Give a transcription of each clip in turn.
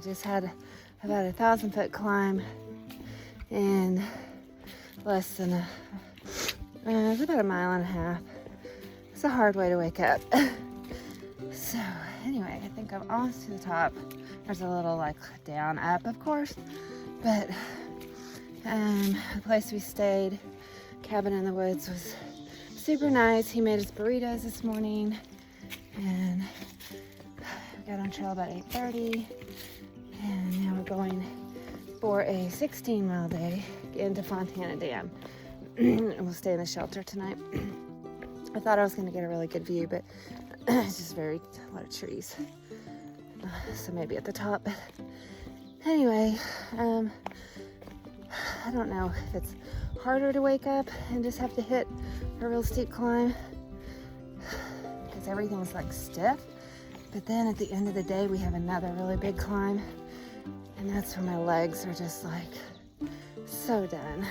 just had about 1,000-foot climb in less than it's about 1.5 miles. It's a hard way to wake up. So anyway, I think I'm almost to the top. There's a little like down up, of course, but the place we stayed, cabin in the woods, was super nice. He made us burritos this morning, and we got on trail about 8:30, and now we're going for a 16-mile day into Fontana Dam. And we'll stay in the shelter tonight. I thought I was going to get a really good view, but it's just a lot of trees. So maybe at the top. Anyway, I don't know if it's harder to wake up and just have to hit a real steep climb, because everything's like stiff. But then at the end of the day, we have another really big climb, and that's where my legs are just like so done.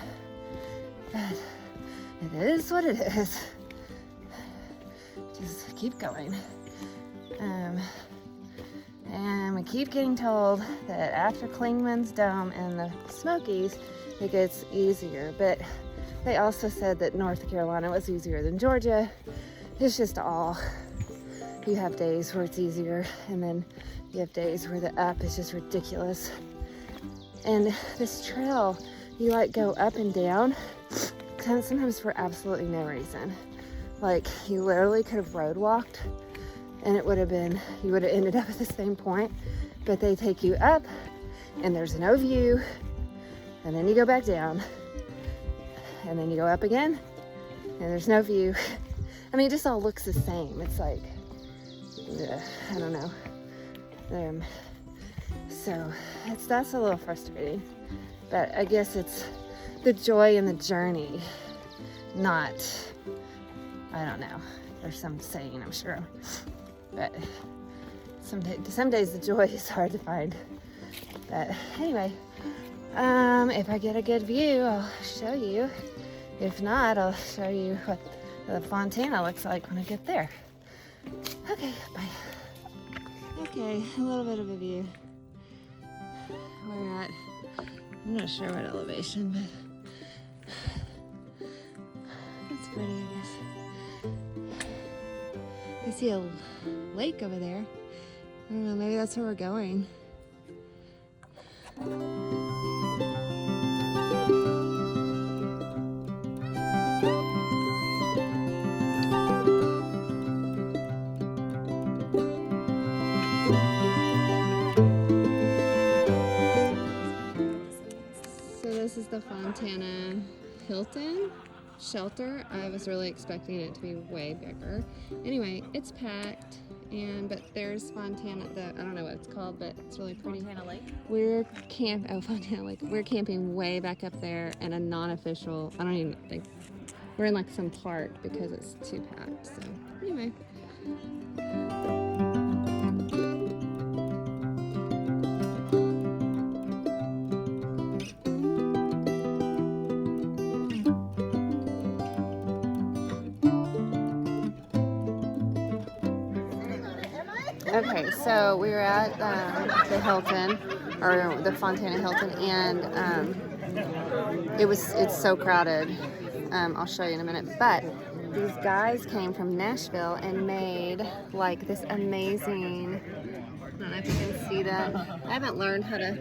But it is what it is. Just keep going. And we keep getting told that after Clingman's Dome and the Smokies, it gets easier. But they also said that North Carolina was easier than Georgia. It's just all. You have days where it's easier, and then you have days where the up is just ridiculous. And this trail, you like go up and down, sometimes for absolutely no reason. Like, you literally could have road walked, and it would have been, you would have ended up at the same point, but they take you up, and there's no view, and then you go back down, and then you go up again, and there's no view. I mean, it just all looks the same. It's like, I don't know. So that's a little frustrating, but I guess it's the joy in the journey, not, I don't know. There's some saying, I'm sure, but some days the joy is hard to find. But anyway, if I get a good view, I'll show you. If not, I'll show you what the Fontana looks like when I get there. Okay, bye. Okay, a little bit of a view. We're at, I'm not sure what elevation, but it's pretty, I guess. I see a lake over there. I don't know, maybe that's where we're going. So this is the Fontana Hilton shelter. I was really expecting it to be way bigger. Anyway, it's packed, but there's Fontana, I don't know what it's called, but it's really pretty. Fontana Lake? Fontana Lake. We're camping way back up there in a non-official, I don't even think, we're in like some park because it's too packed. So anyway. Okay, so we were at the Hilton, or the Fontana Hilton, and it's so crowded. I'll show you in a minute. But these guys came from Nashville and made like this amazing, I don't know if you can see that. I haven't learned how to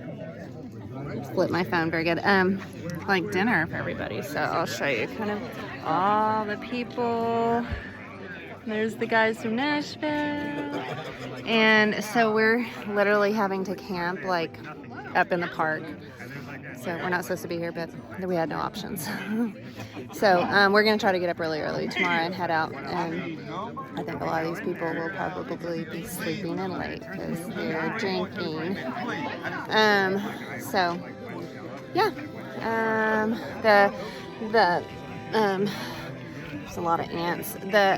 flip my phone very good. Like dinner for everybody. So I'll show you kind of all the people. There's the guys from Nashville. And so we're literally having to camp like up in the park. So we're not supposed to be here, but we had no options. So we're gonna try to get up really early tomorrow and head out. And I think a lot of these people will probably be sleeping in late because they're drinking. So yeah, there's a lot of ants. The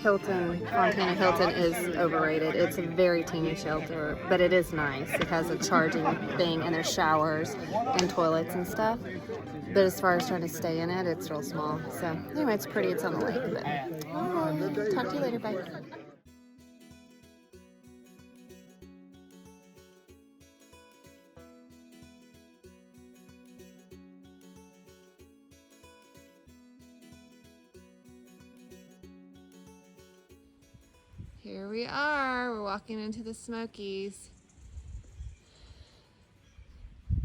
Fontana Hilton is overrated. It's a very teeny shelter, but it is nice. It has a charging thing, and there's showers and toilets and stuff. But as far as trying to stay in it, it's real small. So anyway, it's pretty. It's on the lake. But talk to you later. Bye. Here we are. We're walking into the Smokies.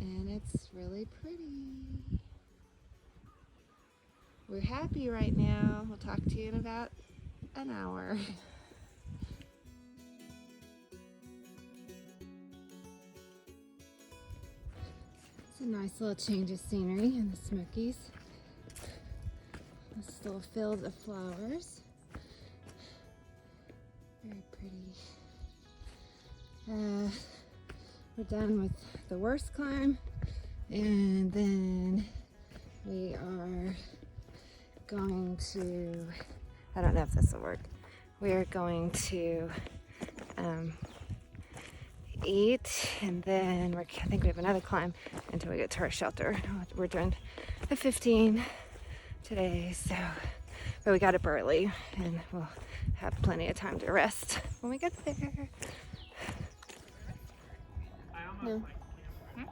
And it's really pretty. We're happy right now. We'll talk to you in about an hour. It's a nice little change of scenery in the Smokies. This little field of flowers. Very pretty. We're done with the worst climb, and then we are going to, I don't know if this will work. We are going to eat, and then I think we have another climb until we get to our shelter. We're doing a 15 today, so, but we got up early and we'll have plenty of time to rest when we get there.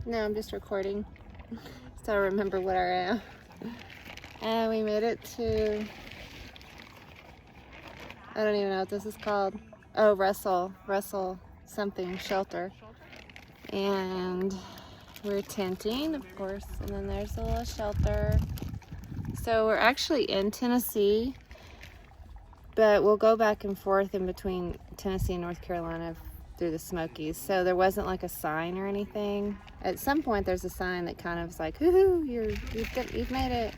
No, I'm just recording so I remember what I am. And we made it to, I don't even know what this is called. Oh, Russell something shelter. And we're tenting, of course, and then there's a little shelter. So we're actually in Tennessee, but we'll go back and forth in between Tennessee and North Carolina through the Smokies. So there wasn't like a sign or anything. At some point there's a sign that kind of is like, hoo-hoo, you've made it.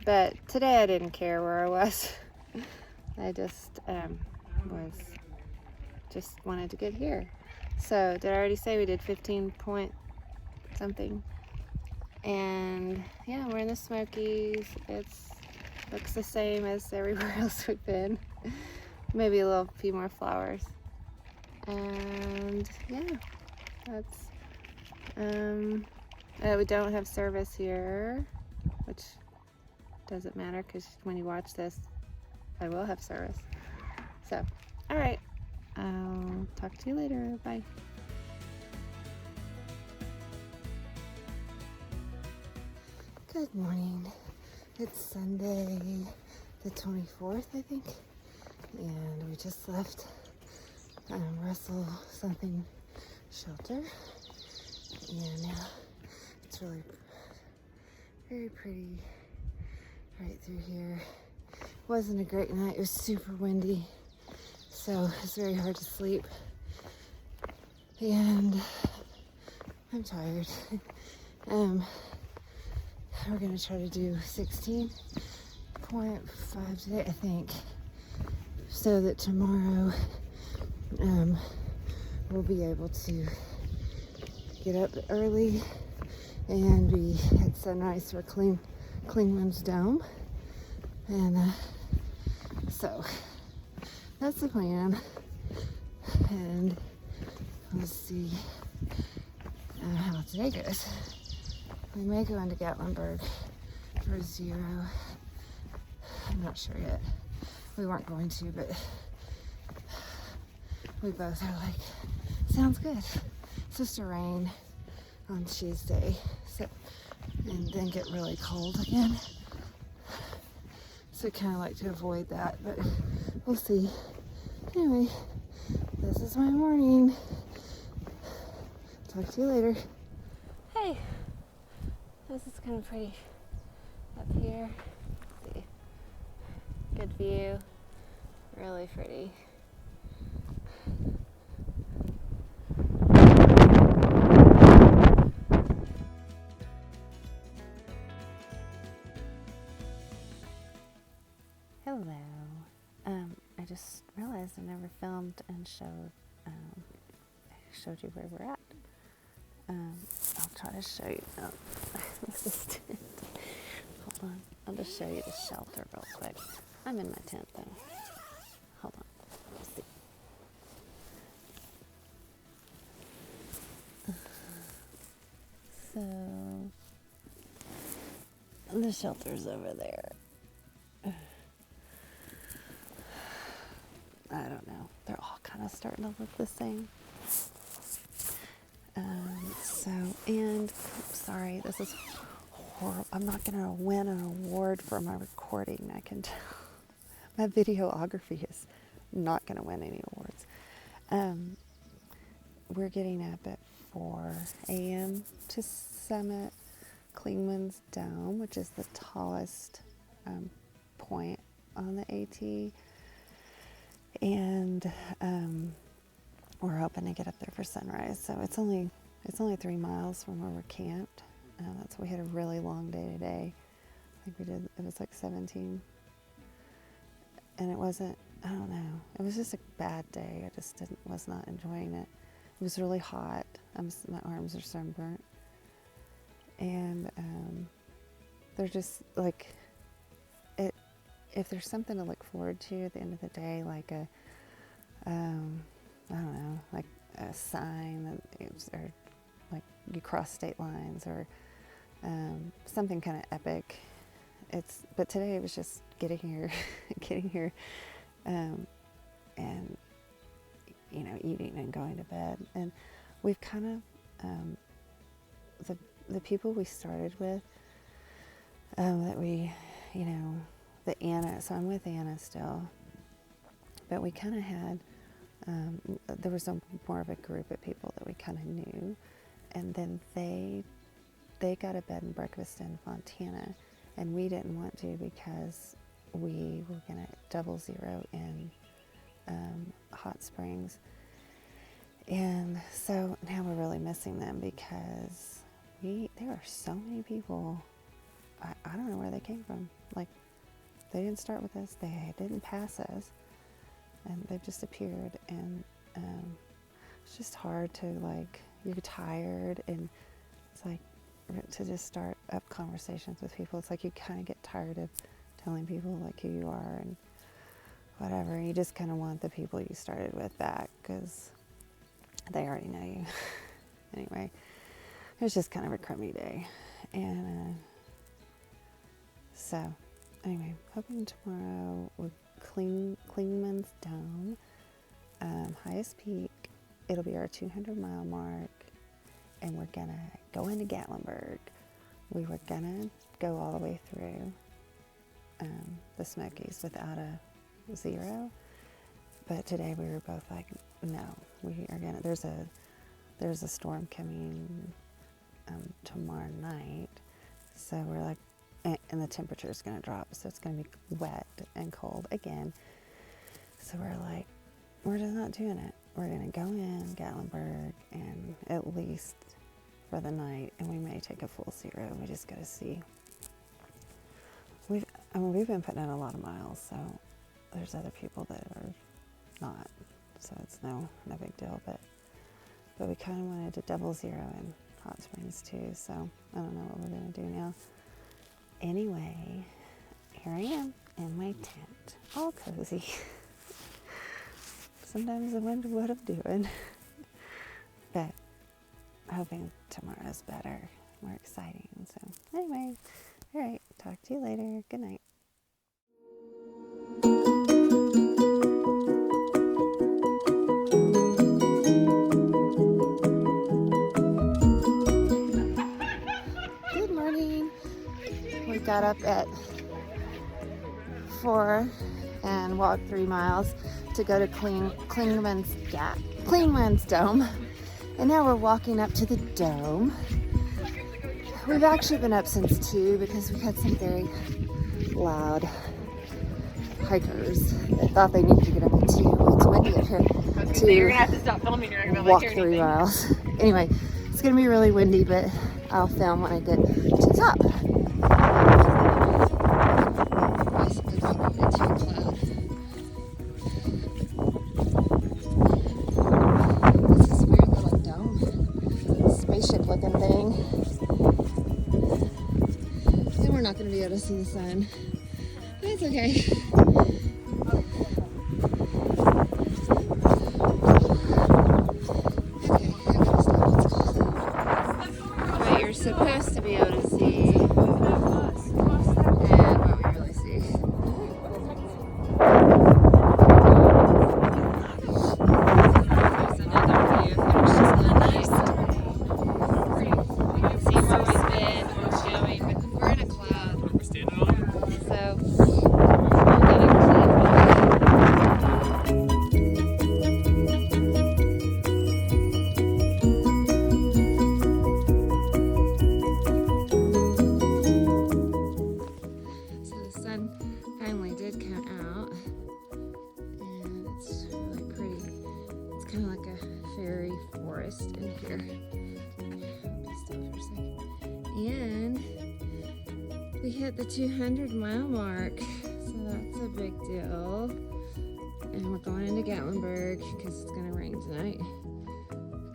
But today I didn't care where I was. I just wanted to get here. So did I already say we did 15 point something? And yeah, we're in the Smokies. Looks the same as everywhere else we've been. Maybe a few more flowers. And yeah, that's we don't have service here, which doesn't matter because when you watch this I will have service. So all right, I'll talk to you later. Bye. Good morning. It's Sunday the 24th, I think, and we just left Russell something shelter, and it's really very pretty right through here. It wasn't a great night. It was super windy, so it's very hard to sleep, and I'm tired. We're gonna try to do 16.5 today, I think, so that tomorrow we'll be able to get up early and be at sunrise for Clingman's Dome. And so that's the plan. And let's see how today goes. We may go into Gatlinburg for 0. I'm not sure yet. We weren't going to, but we both are like, sounds good. It's supposed to rain on Tuesday, and then get really cold again. So I kind of like to avoid that, but we'll see. Anyway, this is my morning. Talk to you later. Hey. This is kind of pretty up here. Let's see. Good view. Really pretty. Hello. I just realized I never filmed and showed you where we're at. I'll try to show you. Oh, hold on. I'll just show you the shelter real quick. I'm in my tent though. Hold on. Let's see. So the shelter's over there. I don't know. They're all kind of starting to look the same. Sorry, this is horrible. I'm not going to win an award for my recording, I can tell. My videography is not going to win any awards. We're getting up at 4 a.m. to summit Klingman's Dome, which is the tallest point on the AT. And we're hoping to get up there for sunrise. So it's only 3 miles from where we're camped. We had a really long day today. I think it was like 17. And it wasn't, I don't know, it was just a bad day. I just was not enjoying it. It was really hot. My arms are sunburnt. And they're just like, if there's something to look forward to at the end of the day, like I don't know, like a sign or like you cross state lines or something kind of epic. But today it was just getting here, and eating and going to bed. And we've kind of the people we started with that we, the Anna. So I'm with Anna still, but we kind of had there was more of a group of people that we kind of knew, and then they got a bed and breakfast in Fontana. And we didn't want to because we were going to double zero in Hot Springs. And so now we're really missing them because there are so many people. I don't know where they came from. Like, they didn't start with us. They didn't pass us. And they've just appeared. And it's just hard to, like, you're tired. And it's like, to just start up conversations with people. It's like you kind of get tired of telling people like who you are and whatever. You just kind of want the people you started with back because they already know you. Anyway, it was just kind of a crummy day. And so anyway, hoping tomorrow with Klingman's Dome, highest peak, it'll be our 200-mile mark. And we're gonna go into Gatlinburg. We were gonna go all the way through the Smokies without a zero, but today we were both like, no, we are gonna. There's a storm coming tomorrow night, so we're like, and the temperature is gonna drop, so it's gonna be wet and cold again. So we're like, we're just not doing it. We're gonna go in Gatlinburg and at least for the night, and we may take a full zero. We just gotta see. We've been putting in a lot of miles, so there's other people that are not, so it's no big deal. But we kind of wanted to double zero in Hot Springs too. So I don't know what we're gonna do now. Anyway, here I am in my tent, all cozy. Sometimes I wonder what I'm doing, but hoping tomorrow's better, more exciting. So anyway, all right, talk to you later. Good night. Good morning. We got up at 4 and walked 3 miles to go to Klingman's Dome. And now we're walking up to the dome. We've actually been up since 2 because we had some very loud hikers that thought they needed to get up at 2. It's windy up here You're gonna have to stop filming. You're not gonna walk 3 miles. Anyway, it's gonna be really windy, but I'll film when I get to the top. Looking thing. And we're not going to be able to see the sun. That's okay. Okay, I gotta stop. It's cold. What you're supposed to be able to see and what we really see. So we're gonna keep the 200-mile mark, so that's a big deal. And we're going into Gatlinburg because it's gonna rain tonight.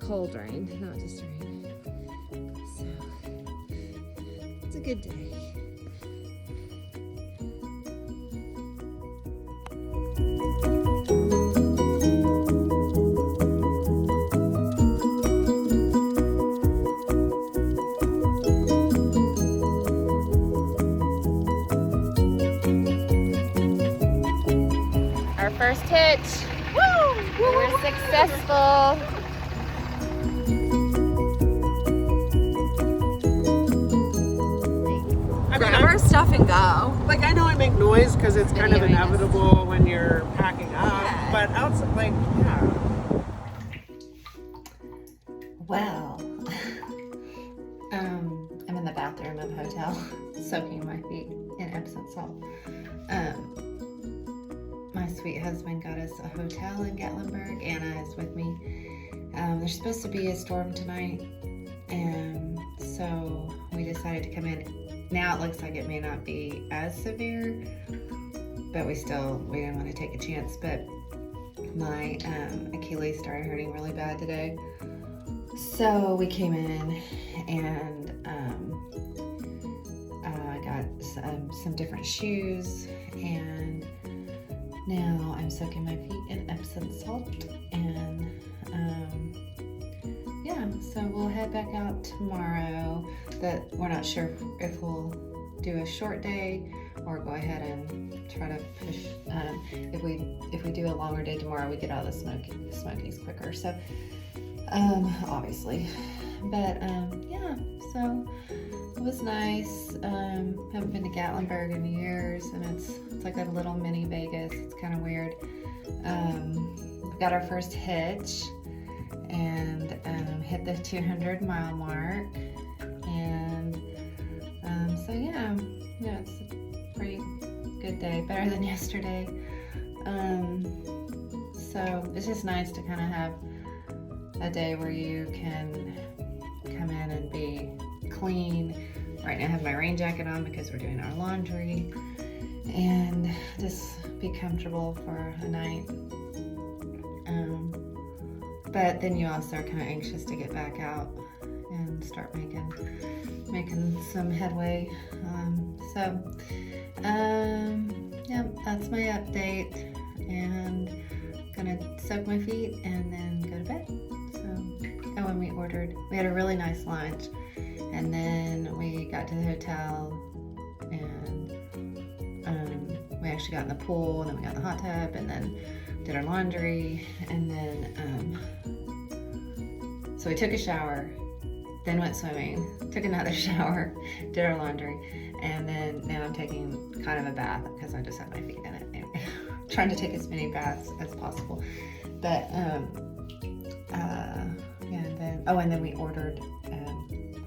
Cold rain, not just rain. So it's a good day. Our first hitch. Woo! We were successful. Grab our stuff and go. Like, I know I make noise because it's kind of Videoing us. inevitable when you're packing up, but outside, like, yeah. Well, I'm in the bathroom of the hotel, soaking my feet in Epsom salt. My sweet husband got us a hotel in Gatlinburg. Anna is with me. There's supposed to be a storm tonight, and so we decided to come in. Now it looks like it may not be as severe, but we didn't want to take a chance. But my Achilles started hurting really bad today, so we came in and I got some different shoes, and now I'm soaking my feet in Epsom salt, and yeah, so we'll head back out tomorrow. That we're not sure if we'll do a short day or go ahead and try to push. If we do a longer day tomorrow, we get out of the Smokies quicker. So obviously, but yeah, so it was nice. Haven't been to Gatlinburg in years, and it's like a little mini Vegas. It's kind of weird. We got our first hitch and hit the 200-mile mark, and so yeah, it's a pretty good day, better than yesterday. So it's just nice to kind of have a day where you can come in and be clean. Right now I have my rain jacket on because we're doing our laundry, and just be comfortable for a night. But then you also are kind of anxious to get back out and start making some headway. Yeah, that's my update, and gonna soak my feet and then go to bed. So, and we had a really nice lunch, and then we got to the hotel, and we actually got in the pool, and then we got in the hot tub, and then did our laundry, and then so we took a shower, then went swimming, took another shower, did our laundry, and then now I'm taking kind of a bath because I just have my feet in it. Anyway, trying to take as many baths as possible. But yeah, and then we ordered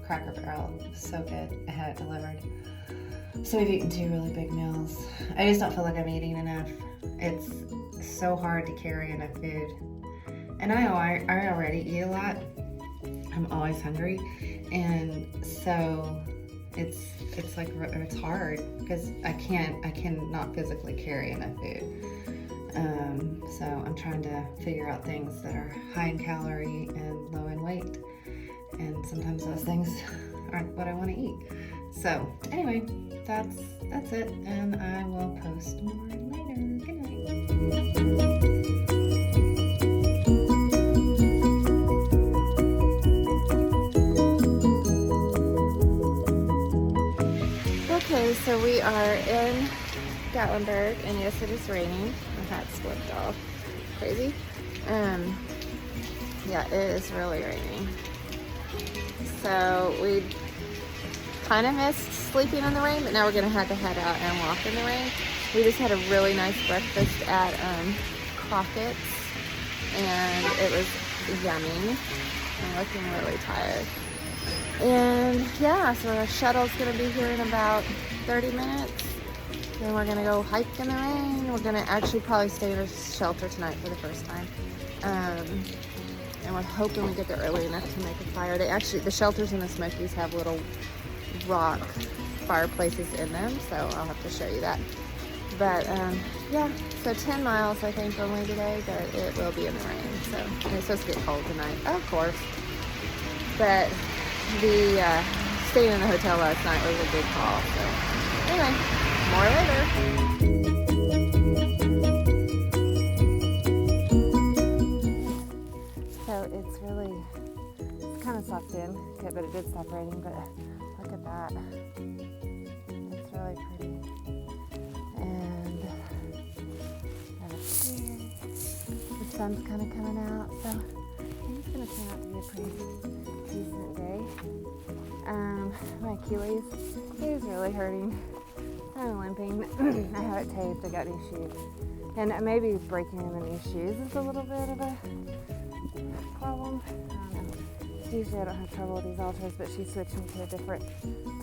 Cracker Barrel. It was so good. I had it delivered. So we've eaten 2 really big meals. I just don't feel like I'm eating enough. It's so hard to carry enough food. And I already eat a lot. I'm always hungry. And so it's hard because I cannot physically carry enough food. So I'm trying to figure out things that are high in calorie and low in weight. And sometimes those things aren't what I want to eat. So anyway, that's it, and I will post more later. Good night. Okay, so we are in Gatlinburg, and yes, it is raining. My hat slipped off. Crazy. Yeah, it is really raining. So we kind of missed sleeping in the rain, but now we're gonna have to head out and walk in the rain. We just had a really nice breakfast at Crockett's, and it was yummy. I'm looking really tired. And yeah, so our shuttle's gonna be here in about 30 minutes. Then we're gonna go hike in the rain. We're gonna actually probably stay in a shelter tonight for the first time. And we're hoping we get there early enough to make a fire. The shelters in the Smokies have little rock fireplaces in them, so I'll have to show you that. But yeah, so 10 miles I think only today, but it will be in the rain. So and it's supposed to get cold tonight, of course. But the staying in the hotel last night was a good call. So anyway, more later. So it's kind of sucked in, okay, but it did stop raining. But look at that, it's really pretty. And over here, the sun's kind of coming out, so I think it's going to turn out to be a pretty decent day. My Achilles is really hurting. I'm limping. I have it taped. I got new shoes. And maybe breaking in the new shoes is a little bit of a problem. I don't know. Usually I don't have trouble with these Altras, but she switched me to a different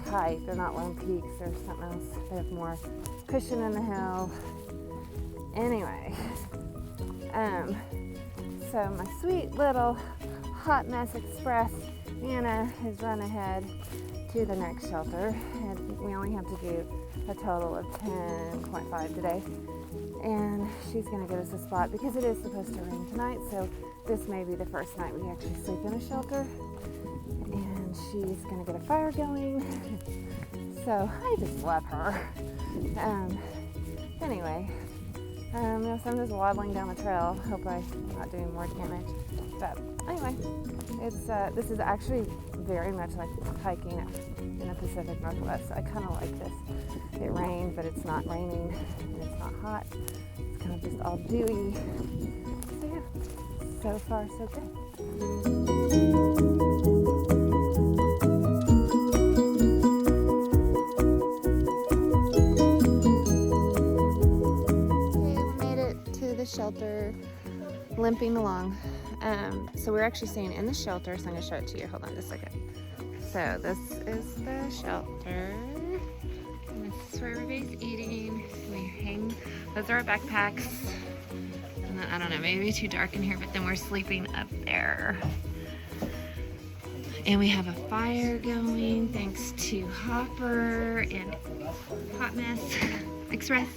type. They're not Lone Peaks, they're something else. They have more cushion in the heel. Anyway, so my sweet little hot mess express Anna has run ahead to the next shelter, and we only have to do a total of 10.5 today, and she's going to get us a spot because it is supposed to rain tonight, so this may be the first night we actually sleep in a shelter, and she's going to get a fire going. So I just love her. Anyway, so I'm just waddling down the trail. Hope I'm not doing more damage. But anyway, it's this is actually very much like hiking in the Pacific Northwest. So I kind of like this. It rained, but it's not raining, and it's not hot. It's kind of just all dewy. So yeah, so far so good. Shelter, limping along. So we're actually staying in the shelter, so I'm going to show it to you. Hold on just a second. So this is the shelter, and this is where everybody's eating. We hang, those are our backpacks, and then, I don't know, maybe too dark in here, but then we're sleeping up there. And we have a fire going thanks to Hopper and Hot Mess Express.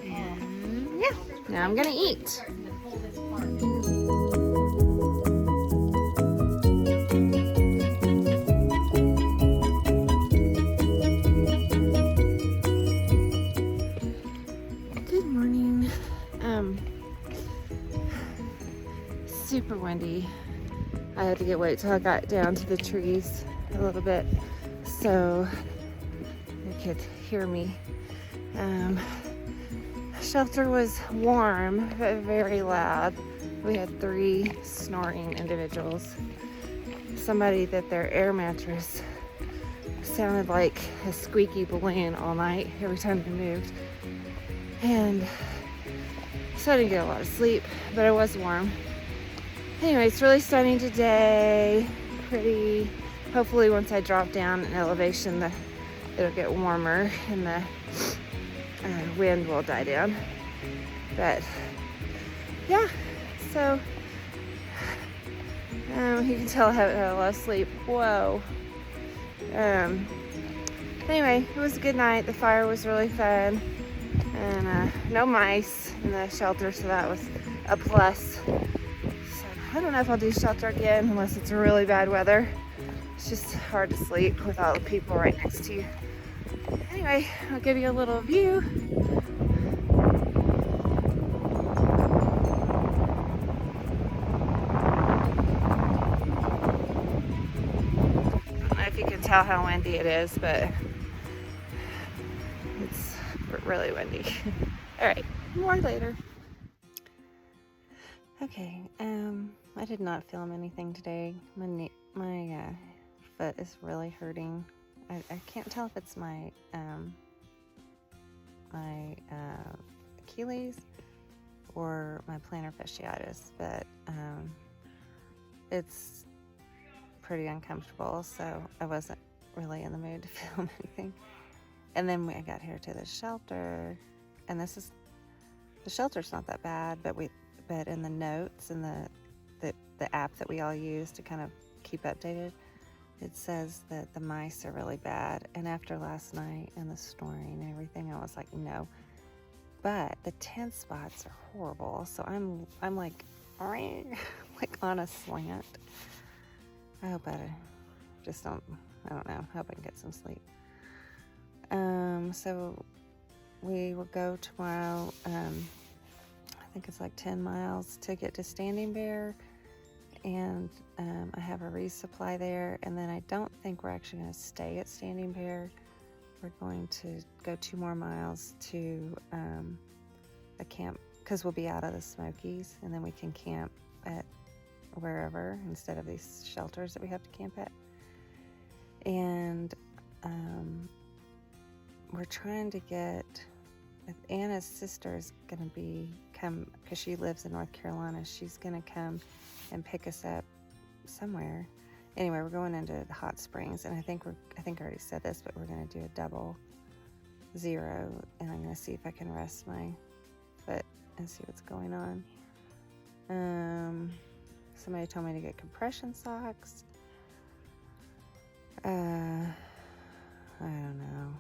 And yeah, now I'm gonna eat. Good morning. Super windy. I had to wait till I got down to the trees a little bit so you could hear me. Shelter was warm but very loud. We had 3 snoring individuals. Somebody that their air mattress sounded like a squeaky balloon all night every time they moved. And so I didn't get a lot of sleep, but it was warm. Anyway, it's really sunny today. Pretty. Hopefully once I drop down in elevation, it'll get warmer and the wind will die down. But yeah, so you can tell I haven't had a lot of sleep. Whoa. Anyway, it was a good night. The fire was really fun, and no mice in the shelter, so that was a plus. So I don't know if I'll do shelter again unless it's really bad weather. It's just hard to sleep with all the people right next to you. Anyway, I'll give you a little view. I don't know if you can tell how windy it is, but it's really windy. All right, more later. Okay, I did not film anything today. My foot is really hurting. I can't tell if it's my Achilles or my plantar fasciitis, but it's pretty uncomfortable, so I wasn't really in the mood to film anything. And then I got here to the shelter, and the shelter's not that bad, but in the notes and the app that we all use to kind of keep updated, it says that the mice are really bad. And after last night and the snoring and everything, I was like, no. But the tent spots are horrible. So I'm like, like on a slant. I hope I don't know. I hope I can get some sleep. So we will go tomorrow. I think it's like 10 miles to get to Standing Bear. And I have a resupply there. And then I don't think we're actually going to stay at Standing Bear. We're going to go 2 more miles to a camp, because we'll be out of the Smokies, and then we can camp at wherever instead of these shelters that we have to camp at. And we're trying to get Anna's sister is going to come because she lives in North Carolina. She's going to come and pick us up somewhere. Anyway, we're going into the hot springs, and I think I already said this, but we're going to do a double 0, and I'm going to see if I can rest my foot and see what's going on. Somebody told me to get compression socks. I don't know.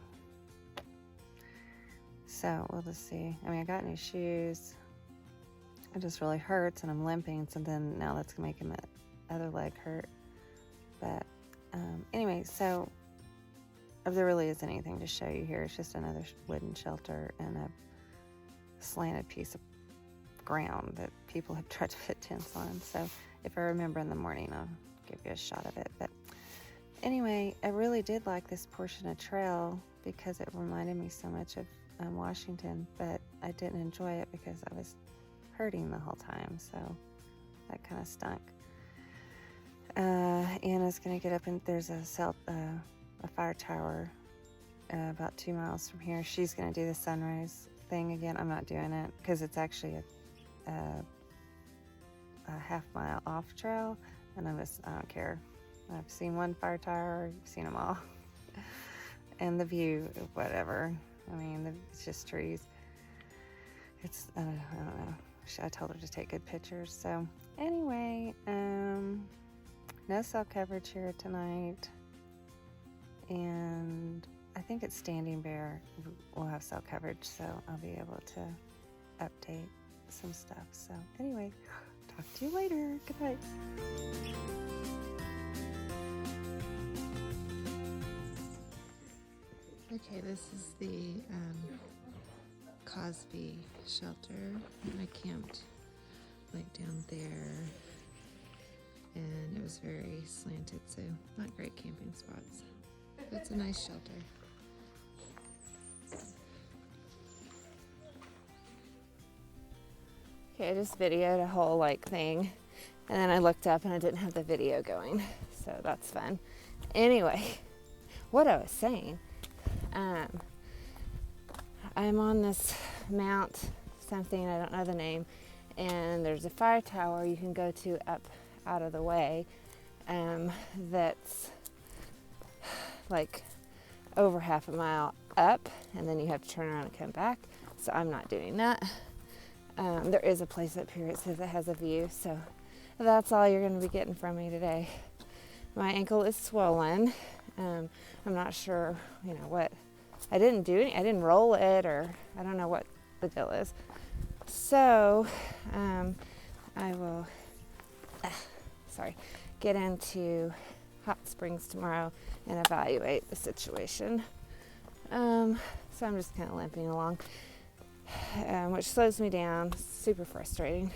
So we'll just see. I mean, I got new shoes. It just really hurts, and I'm limping. So then now that's gonna make my other leg hurt. But anyway, so there really isn't anything to show you here. It's just another wooden shelter and a slanted piece of ground that people have tried to fit tents on. So if I remember in the morning, I'll give you a shot of it. But anyway, I really did like this portion of trail because it reminded me so much of Washington, but I didn't enjoy it because I was hurting the whole time. So that kind of stunk. Anna's gonna get up, and there's a fire tower about 2 miles from here. She's gonna do the sunrise thing again. I'm not doing it because it's actually a half-mile off trail, and I don't care. I've seen one fire tower, I've seen them all. And the view, whatever. I mean, it's just trees. It's, I don't know. I told her to take good pictures. So anyway, no cell coverage here tonight. And I think it's Standing Bear will have cell coverage, so I'll be able to update some stuff. So anyway, talk to you later. Good night. Okay, this is the Cosby shelter. I camped like down there, and it was very slanted, so not great camping spots. But it's a nice shelter. Okay, I just videoed a whole thing, and then I looked up and I didn't have the video going, so that's fun. Anyway, what I was saying. I'm on this mount something, I don't know the name, and there's a fire tower you can go to up out of the way that's like over half a mile up, and then you have to turn around and come back, so I'm not doing that. There is a place up here, it says it has a view, so that's all you're going to be getting from me today. My ankle is swollen. I'm not sure, what. I didn't roll it, or I don't know what the deal is. So, I will, get into Hot Springs tomorrow and evaluate the situation. So I'm just kind of limping along, which slows me down. Super frustrating.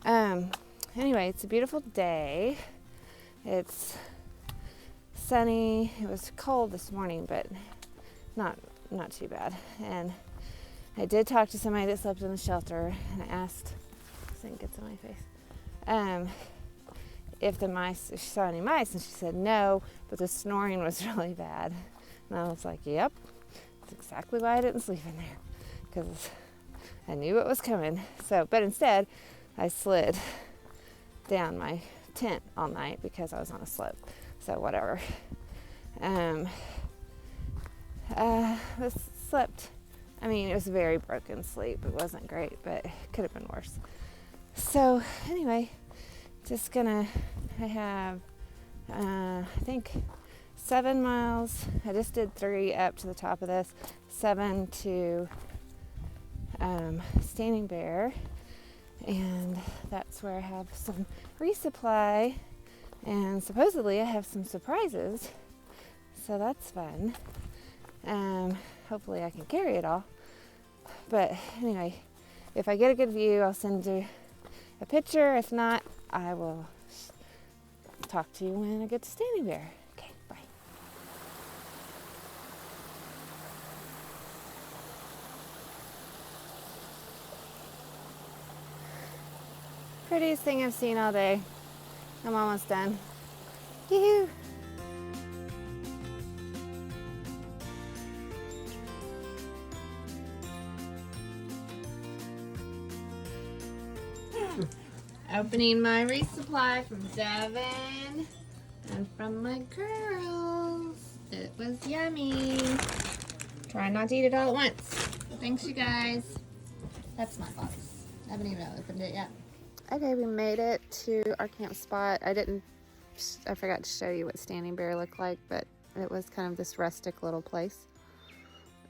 Anyway, it's a beautiful day. It's sunny. It was cold this morning, but not too bad. And I did talk to somebody that slept in the shelter, and I asked, this thing gets on my face, if she saw any mice, and she said no, but the snoring was really bad. And I was like, yep, that's exactly why I didn't sleep in there, because I knew it was coming. But instead, I slid down my tent all night because I was on a slope. So whatever. I slept. I mean, it was a very broken sleep. It wasn't great, but it could have been worse. So anyway, I have I think 7 miles. I just did 3 up to the top of this, 7 to Standing Bear, and that's where I have some resupply, and supposedly I have some surprises, so that's fun. Hopefully I can carry it all, but anyway, if I get a good view, I'll send you a picture. If not, I will talk to you when I get to Standing Bear. Okay, bye. Prettiest thing I've seen all day. I'm almost done. Yoo-hoo! Opening my resupply from Devin and from my girls. It was yummy. Try not to eat it all at once. Thanks, you guys. That's my box. I haven't even opened it yet. Okay, we made it to our camp spot. I forgot to show you what Standing Bear looked like, but it was kind of this rustic little place.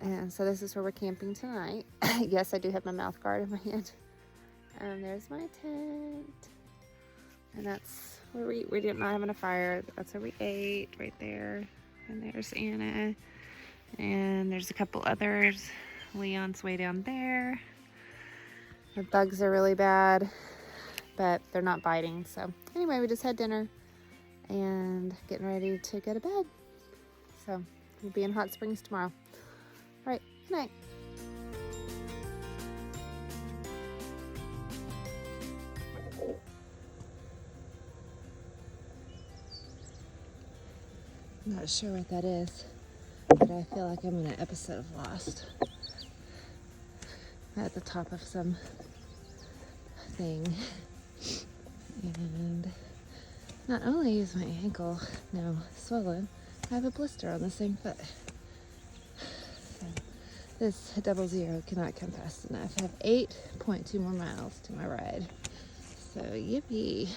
And so this is where we're camping tonight. Yes, I do have my mouth guard in my hand. There's my tent. And that's where we did not having a fire. That's where we ate, right there. And there's Anna. And there's a couple others. Leon's way down there. The bugs are really bad, but they're not biting. So anyway, we just had dinner and getting ready to go to bed. So we'll be in Hot Springs tomorrow. All right, good night. I'm not sure what that is, but I feel like I'm in an episode of Lost. At the top of some thing. And not only is my ankle now swollen, I have a blister on the same foot. So this 00 cannot come fast enough. I have 8.2 more miles to my ride. So yippee.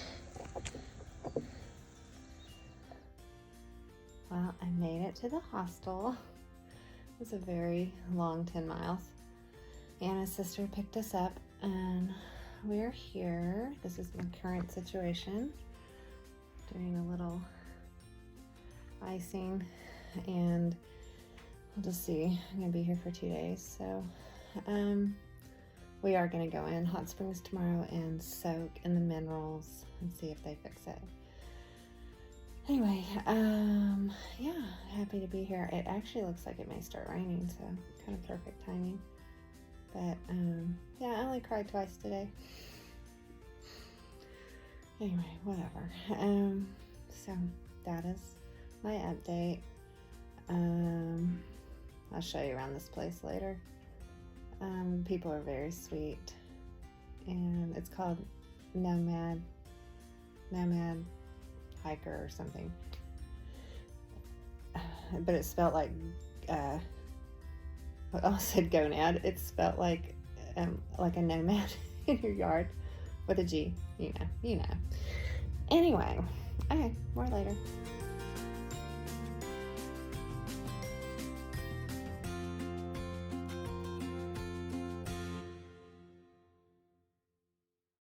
Well, I made it to the hostel. It was a very long 10 miles. Anna's sister picked us up and we're here. This is my current situation. Doing a little icing and we'll just see. I'm gonna be here for 2 days. So we are gonna go in Hot Springs tomorrow and soak in the minerals and see if they fix it. Anyway, yeah, happy to be here. It actually looks like it may start raining, so kind of perfect timing. But, yeah, I only cried twice today. Anyway, whatever. So that is my update. I'll show you around this place later. People are very sweet. And it's called Nomad Hiker or something. But it's spelled like, I said gonad. It's spelled like a nomad in your yard with a G. You know. Anyway, okay, more later.